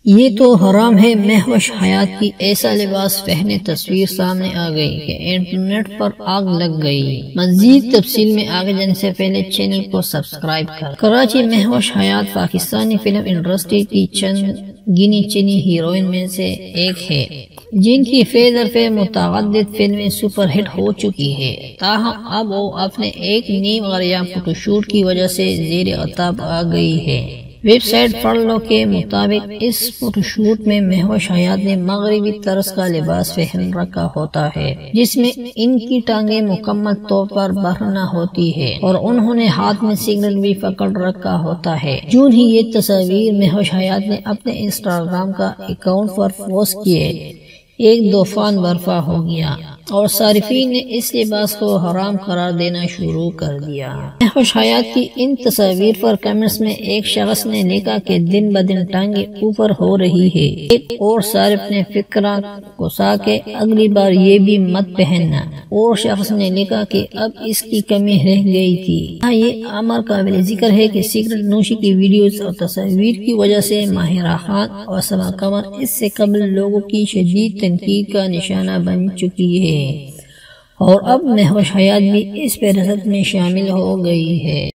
یہ تو حرام ہے مہوش حیات کی ایسا لباس پہنے تصویر سامنے آ گئی کہ انٹرنیٹ پر آگ لگ گئی۔ مزید تفصیل میں آگے جانے سے پہلے چینل کو سبسکرائب کر۔ کراچی مہوش حیات پاکستانی فلم انڈسٹری کی چند گنی چنی ہیروئن میں سے ایک ہے جن کی فے در فے متعدد فلمیں سپر ہٹ ہو چکی ہے، تاہم اب وہ اپنے ایک نیم غریاں فوٹو شوٹ کی وجہ سے زیر عتاب آ گئی ہے۔ ویب سائٹ پڑلو کے مطابق اس فوٹو شوٹ میں مہوش حیات نے مغربی طرز کا لباس پہن رکھا ہوتا ہے جس میں ان کی ٹانگیں مکمل طور پر برہنہ ہوتی ہے اور انہوں نے ہاتھ میں سگنل بھی پکڑ رکھا ہوتا ہے۔ جون ہی یہ تصاویر مہوش حیات نے اپنے انسٹاگرام کا اکاؤنٹ پر پوسٹ کیے، ایک طوفان برپا ہو گیا اور صارفین نے اس لباس کو حرام قرار دینا شروع کر دیا۔ مہوش حیات کی ان تصاویر پر کمنٹس میں ایک شخص نے لکھا کہ دن بدن ٹانگیں اوپر ہو رہی ہے۔ ایک اور صارف نے فکرہ گھسا کہ اگلی بار یہ بھی مت پہننا۔ اور شخص نے لکھا کہ اب اس کی کمی رہ گئی تھی۔ یہ امر قابل ذکر ہے کہ سگریٹ نوشی کی ویڈیوز اور تصاویر کی وجہ سے ماہرہ خان اور سما قمر اس سے قبل لوگوں کی شدید تنقید کا نشانہ بن چکی ہے اور اب مہوش حیات بھی اس فہرست میں شامل ہو گئی ہے۔